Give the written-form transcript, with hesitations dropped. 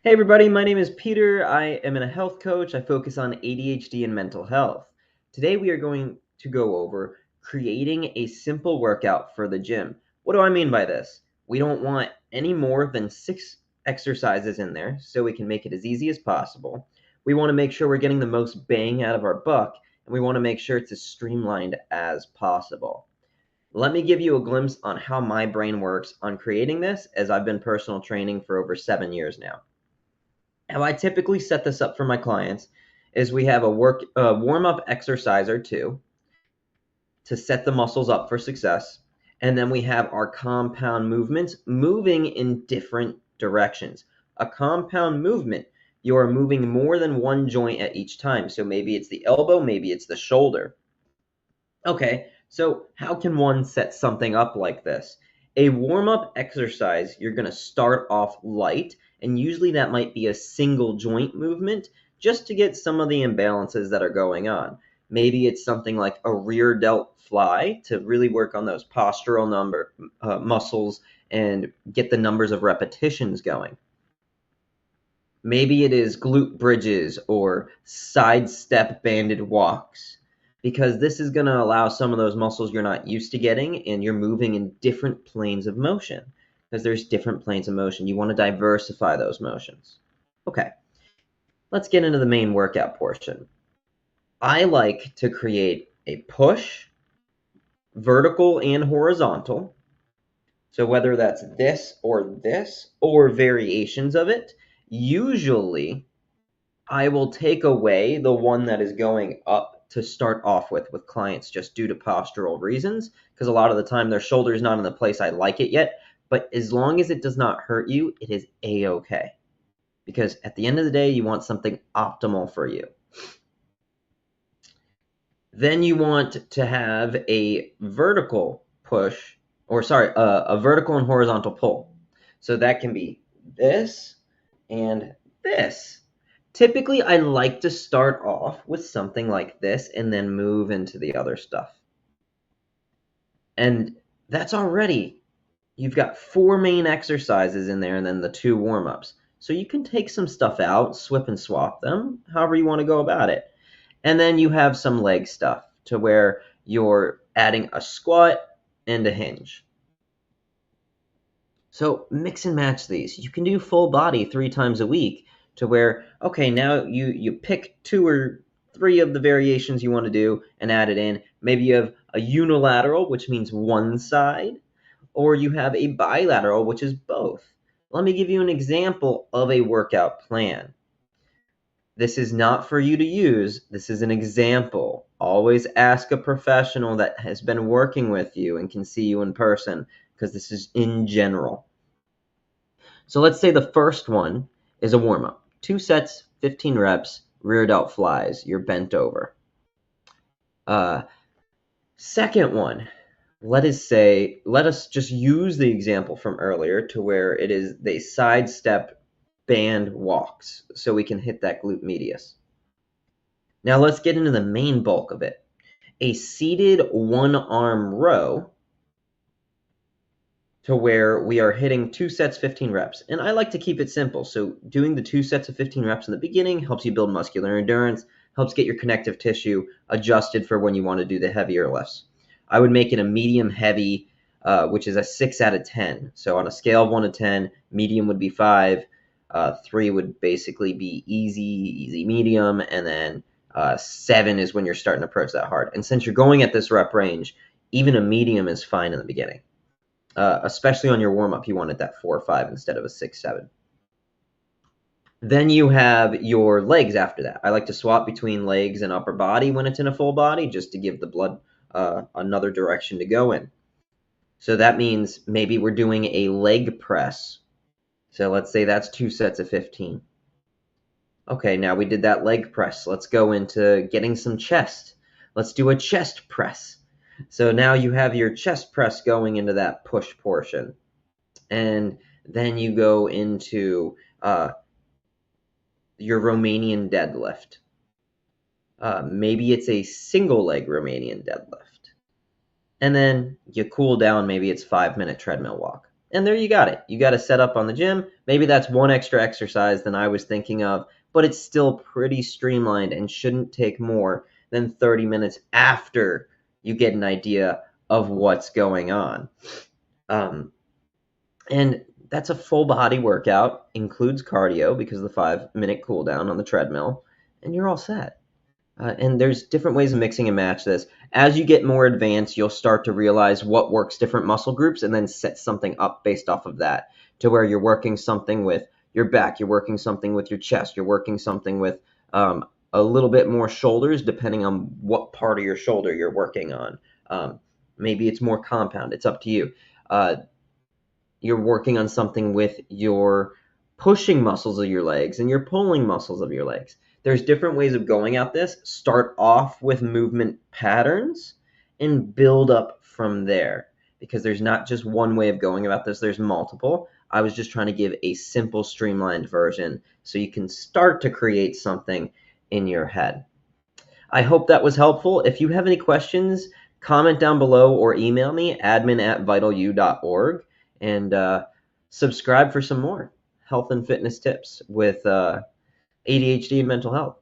Hey everybody, my name is Peter. I am a health coach. I focus on ADHD and mental health. Today we are going to go over creating a simple workout for the gym. What do I mean by this? We don't want any more than 6 exercises in there so we can make it as easy as possible. We want to make sure we're getting the most bang out of our buck, and we want to make sure it's as streamlined as possible. Let me give you a glimpse on how my brain works on creating this, as I've been personal training for over 7 years now. How I typically set this up for my clients is we have a warm-up exercise or two to set the muscles up for success, and then we have our compound movements moving in different directions. A compound movement, you are moving more than one joint at each time. So maybe it's the elbow, maybe it's the shoulder. Okay, so how can one set something up like this? A warm-up exercise, you're going to start off light, and usually that might be a single joint movement just to get some of the imbalances that are going on. Maybe it's something like a rear delt fly to really work on those postural muscles and get the numbers of repetitions going. Maybe it is glute bridges or side step banded walks, because this is going to allow some of those muscles you're not used to getting, and you're moving in different planes of motion because there's different planes of motion. You want to diversify those motions. Okay, let's get into the main workout portion. I like to create a push, vertical and horizontal. So whether that's this or variations of it, usually I will take away the one that is going up to start off with clients just due to postural reasons, because a lot of the time their shoulder is not in the place I like it yet. But as long as it does not hurt you, it is a-okay. Because at the end of the day, you want something optimal for you. Then you want to have a vertical push, a vertical and horizontal pull. So that can be this and this. Typically, I like to start off with something like this and then move into the other stuff. And that's already, you've got 4 main exercises in there and then the 2 warm-ups. So you can take some stuff out, swip and swap them, however you want to go about it. And then you have some leg stuff to where you're adding a squat and a hinge. So mix and match these. You can do full body 3 times a week to where, okay, now you pick 2 or 3 of the variations you want to do and add it in. Maybe you have a unilateral, which means one side, or you have a bilateral, which is both. Let me give you an example of a workout plan. This is not for you to use. This is an example. Always ask a professional that has been working with you and can see you in person, because this is in general. So let's say the first one is a warm-up. 2 sets, 15 reps, rear delt flies. You're bent over. Second one, let us just use the example from earlier to where it is they sidestep band walks so we can hit that glute medius. Now let's get into the main bulk of it. A seated one-arm row to where we are hitting 2 sets, 15 reps. And I like to keep it simple. So doing the 2 sets of 15 reps in the beginning helps you build muscular endurance, helps get your connective tissue adjusted for when you want to do the heavier lifts. I would make it a medium heavy, which is a 6 out of 10. So on a scale of 1 to 10, medium would be 5, 3 would basically be easy medium, and then 7 is when you're starting to approach that hard. And since you're going at this rep range, even a medium is fine in the beginning. Especially on your warm-up, you want it that 4 or 5 instead of a 6, 7. Then you have your legs after that. I like to swap between legs and upper body when it's in a full body, just to give the blood another direction to go in. So that means maybe we're doing a leg press. So let's say that's 2 sets of 15. Okay, now we did that leg press. Let's go into getting some chest. Let's do a chest press. So now you have your chest press going into that push portion. And then you go into your Romanian deadlift. Maybe it's a single leg Romanian deadlift. And then you cool down, maybe it's 5-minute treadmill walk. And there you got it. You got to set up on the gym. Maybe that's one extra exercise than I was thinking of, but it's still pretty streamlined and shouldn't take more than 30 minutes after you get an idea of what's going on. Um, and that's a full body workout, includes cardio because of the 5 minute cool down on the treadmill, and you're all set. And there's different ways of mixing and match this. As you get more advanced, you'll start to realize what works different muscle groups and then set something up based off of that to where you're working something with your back, you're working something with your chest, you're working something with a little bit more shoulders, depending on what part of your shoulder you're working on. Maybe it's more compound. It's up to you. You're working on something with your pushing muscles of your legs and your pulling muscles of your legs. There's different ways of going at this. Start off with movement patterns and build up from there because there's not just one way of going about this, there's multiple. I was just trying to give a simple, streamlined version so you can start to create something in your head. I hope that was helpful. If you have any questions, comment down below or email me, admin@vitalu.org, and subscribe for some more health and fitness tips with ADHD and mental health.